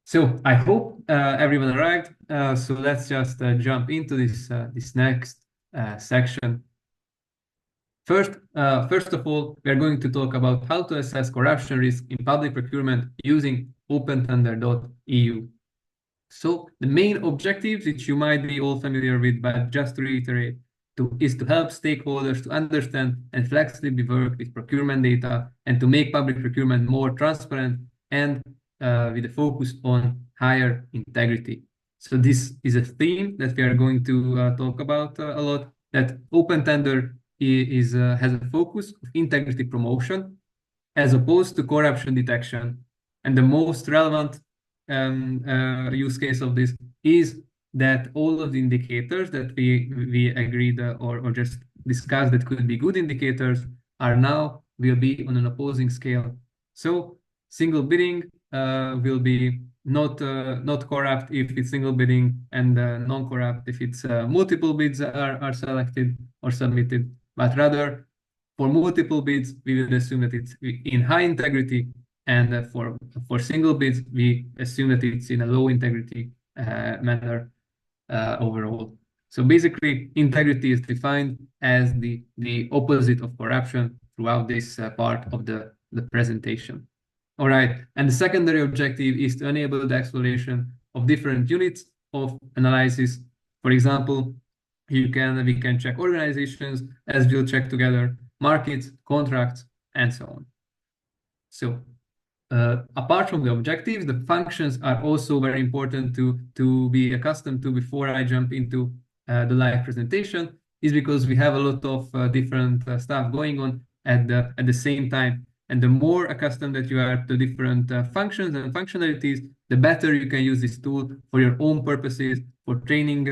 So I hope everyone arrived. So let's just jump into this next section. First of all, we are going to talk about how to assess corruption risk in public procurement using Opentender.eu. So the main objectives, which you might be all familiar with, but just to reiterate, is to help stakeholders to understand and flexibly work with procurement data and to make public procurement more transparent and with a focus on higher integrity. So this is a theme that we are going to talk about a lot, that Opentender has a focus of integrity promotion as opposed to corruption detection. And the most relevant use case of this is that all of the indicators that we agreed or just discussed that could be good indicators will be on an opposing scale. So single bidding will be not corrupt if it's single bidding, and non-corrupt if it's multiple bids are selected or submitted, but rather for multiple bids, we will assume that it's in high integrity, and for single bids, we assume that it's in a low integrity manner overall. So basically, integrity is defined as the opposite of corruption throughout this part of the presentation. All right, and the secondary objective is to enable the exploration of different units of analysis. For example, we can check organizations, as we'll check together, markets, contracts, and so on. So apart from the objectives, the functions are also very important to be accustomed to before I jump into the live presentation, is because we have a lot of different stuff going on at the same time. And the more accustomed that you are to different functions and functionalities, the better you can use this tool for your own purposes, for training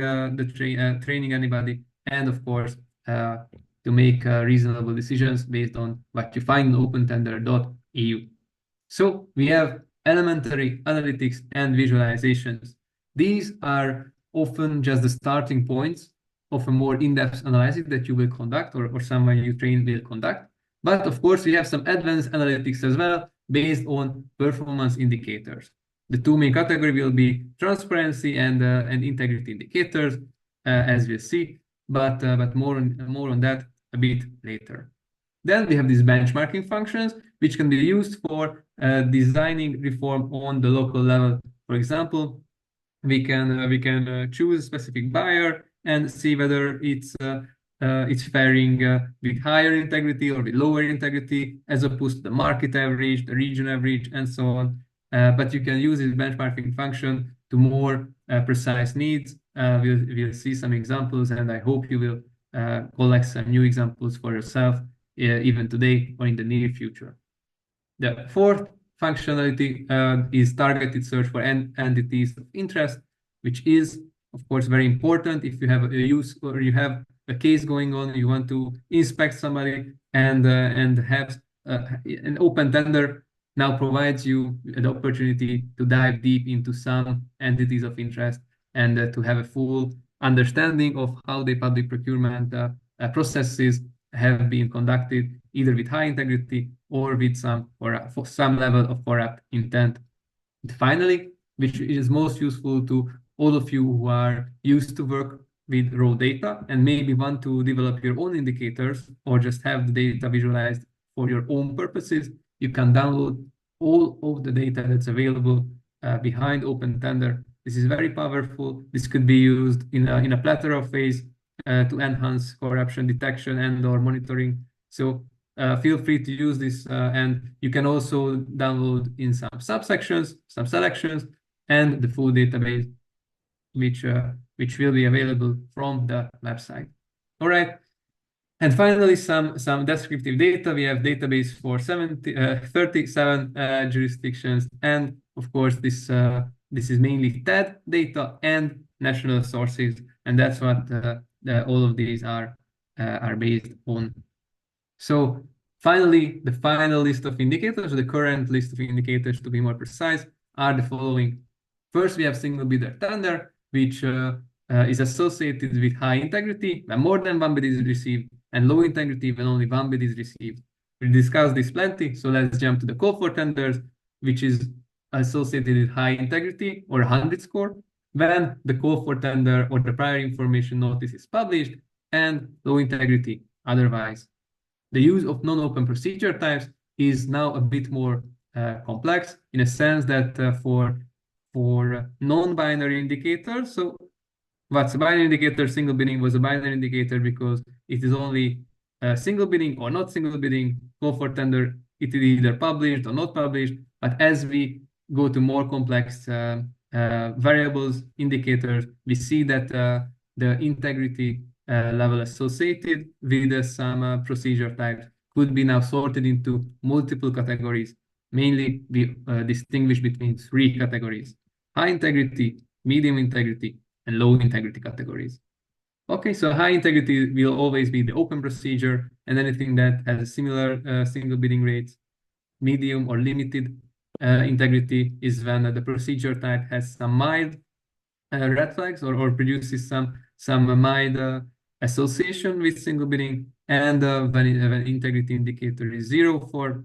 training anybody, and of course to make reasonable decisions based on what you find in opentender.eu. So we have elementary analytics and visualizations. These are often just the starting points of a more in-depth analysis that you will conduct, or someone you train will conduct. But of course, we have some advanced analytics as well based on performance indicators. The two main categories will be transparency and integrity indicators, as we'll see, but more on that a bit later. Then we have these benchmarking functions, which can be used for designing reform on the local level. For example, we can choose a specific buyer and see whether it's faring with higher integrity or with lower integrity, as opposed to the market average, the region average, and so on. But you can use this benchmarking function to more precise needs. We'll see some examples, and I hope you will collect some new examples for yourself, even today or in the near future. The fourth functionality is targeted search for entities of interest, which is, of course, very important if you have a use or you have a case going on, you want to inspect somebody, and have an Opentender now provides you the opportunity to dive deep into some entities of interest and to have a full understanding of how the public procurement processes have been conducted, either with high integrity or with some level of corrupt intent. And finally, which is most useful to all of you who are used to work with raw data and maybe want to develop your own indicators or just have the data visualized for your own purposes, you can download all of the data that's available behind Opentender. This is very powerful. This could be used in a plethora of ways to enhance corruption detection and/or monitoring. So feel free to use this, and you can also download in some subsections, some selections, and the full database, which will be available from the website. All right. And finally, some descriptive data. We have database for 37 jurisdictions, and of course, this is mainly TED data and national sources, and that's what all of these are based on. So finally, the final list of indicators, or the current list of indicators to be more precise, are the following. First, we have single bidder tender, which is associated with high integrity when more than one bid is received, and low integrity when only one bid is received. We discussed this plenty, so let's jump to the call for tenders, which is associated with high integrity or 100 score, when the call for tender or the prior information notice is published, and low integrity otherwise. The use of non-open procedure types is now a bit more complex in a sense that for non-binary indicators, so what's a binary indicator? Single bidding was a binary indicator because it is only single bidding or not single bidding. Call for tender, it is either published or not published. But as we go to more complex variables, indicators, we see that the integrity level associated with some procedure types could be now sorted into multiple categories. Mainly, we distinguish between three categories: high integrity, medium integrity, and low integrity categories. Okay, so high integrity will always be the open procedure and anything that has a similar single bidding rates. Medium or limited integrity is when the procedure type has some mild red flags or produces some mild association with single bidding. And when integrity indicator is 0 for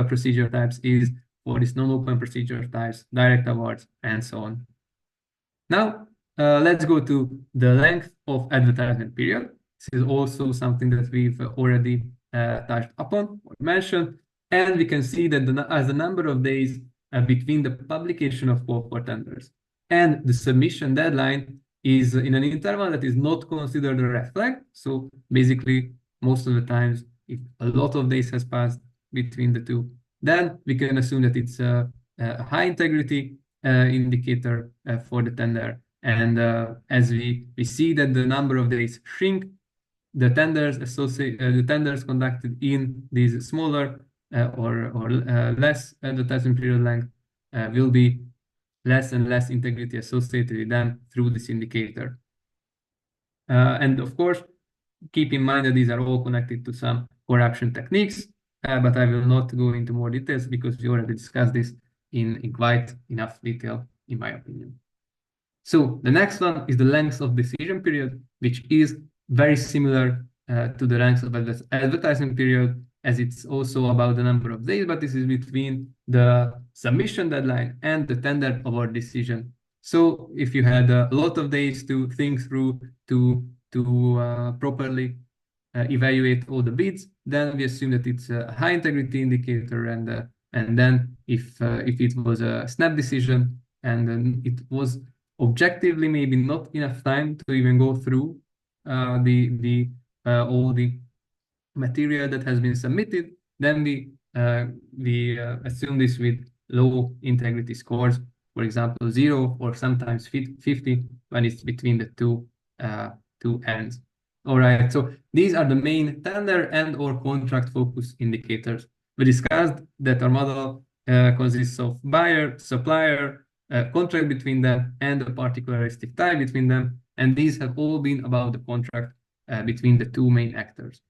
procedure types is for these non-open procedure types, direct awards, and so on. Now, let's go to the length of advertisement period. This is also something that we've already touched upon or mentioned. And we can see that as the number of days between the publication of call for tenders and the submission deadline is in an interval that is not considered a red flag. So basically, most of the times, if a lot of days has passed between the two, then we can assume that it's a high integrity indicator for the tender. And as we see that the number of days shrink, the tenders conducted in these smaller or less advertisement period length will be less and less integrity associated with them through this indicator. And of course, keep in mind that these are all connected to some corruption techniques, but I will not go into more details because we already discussed this in quite enough detail, in my opinion. So the next one is the length of decision period, which is very similar to the length of advertising period, as it's also about the number of days, but this is between the submission deadline and the tender award decision. So if you had a lot of days to think through to properly evaluate all the bids, then we assume that it's a high integrity indicator, and then if it was a snap decision and then it was objectively maybe not enough time to even go through all the material that has been submitted, then we assume this with low integrity scores, for example 0 or sometimes 50 when it's between the two ends. All right, so these are the main tender and or contract focus indicators. We discussed that our model consists of buyer, supplier, contract between them, and a particularistic tie between them. And these have all been about the contract between the two main actors.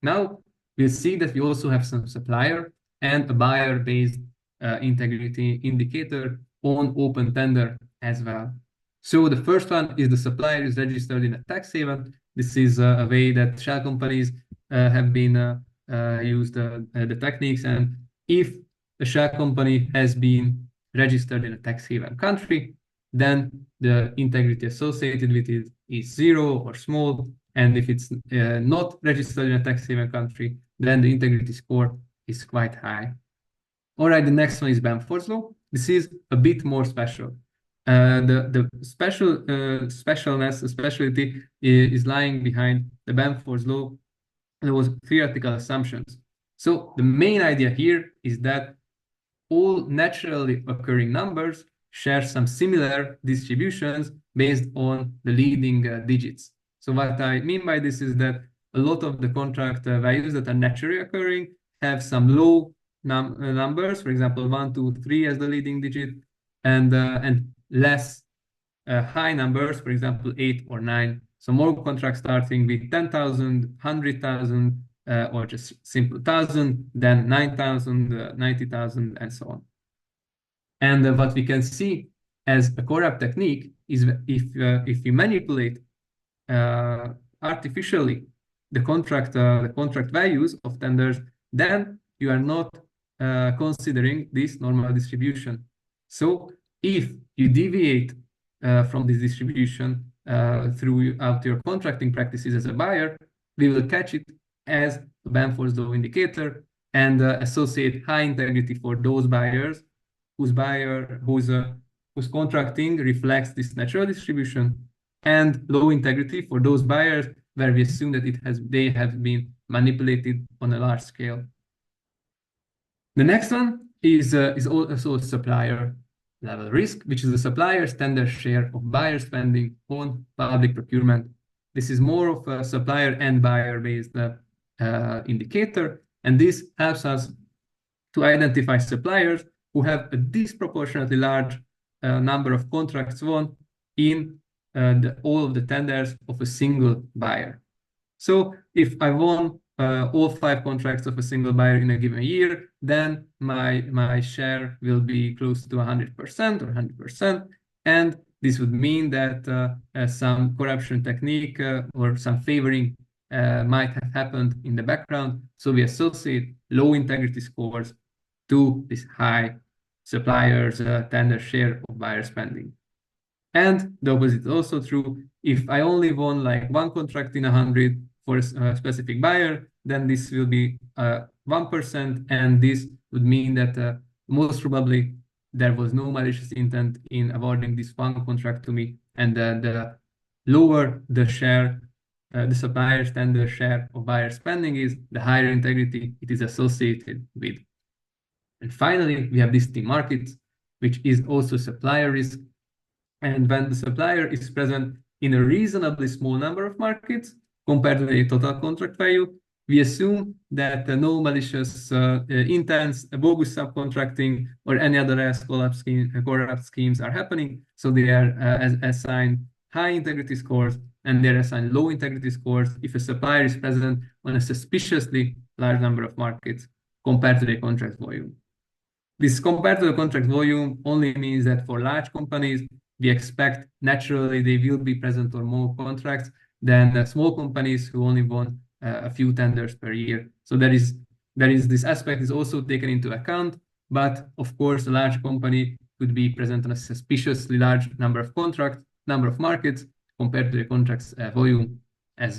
Now, we'll see that we also have some supplier and a buyer-based integrity indicator on Opentender as well. So the first one is the supplier is registered in a tax haven. This is a way that shell companies have been used the techniques. And if a shell company has been registered in a tax haven country, then the integrity associated with it is 0 or small. And if it's not registered in a tax haven country, then the integrity score is quite high. All right, the next one is Bamford's law. This is a bit more special. The specialty is lying behind the Bamford's law. There was theoretical assumptions. So the main idea here is that all naturally occurring numbers share some similar distributions based on the leading digits. So what I mean by this is that a lot of the contract values that are naturally occurring have some low numbers, for example, 1, 2, 3 as the leading digit, and less high numbers, for example, 8 or 9. So more contracts starting with 10,000, 100,000, or just simple 1,000, then 9,000, 90,000, and so on. And what we can see as a corrupt technique is if you manipulate artificially the contract values of tenders, then you are not considering this normal distribution. So if you deviate from this distribution throughout your contracting practices as a buyer, we will catch it as a Bamforth's law indicator and associate high integrity for those buyers whose contracting reflects this natural distribution, and low integrity for those buyers where we assume that they have been manipulated on a large scale. The next one is also supplier level risk, which is the supplier's standard share of buyer spending on public procurement. This is more of a supplier and buyer-based indicator, and this helps us to identify suppliers who have a disproportionately large number of contracts won in all of the tenders of a single buyer. So if I won all 5 contracts of a single buyer in a given year, then my share will be close to 100% or 100%. And this would mean that some corruption technique or some favoring might have happened in the background. So we associate low integrity scores to this high supplier's tender share of buyer spending. And the opposite is also true. If I only won like 1 contract in 100 for a specific buyer, then this will be 1%, and this would mean that most probably there was no malicious intent in awarding this 1 contract to me, and the lower the share, the supplier's tender share of buyer spending is, the higher integrity it is associated with. And finally, we have listing markets, which is also supplier risk. And when the supplier is present in a reasonably small number of markets compared to the total contract value, we assume that no malicious intents, bogus subcontracting, or any other corrupt schemes are happening. So they are assigned high integrity scores, and they're assigned low integrity scores if a supplier is present on a suspiciously large number of markets compared to the contract volume. This compared to the contract volume only means that for large companies, we expect naturally they will be present on more contracts than small companies who only won a few tenders per year. So there is this aspect is also taken into account, but of course a large company could be present on a suspiciously large number of markets compared to the contract's volume,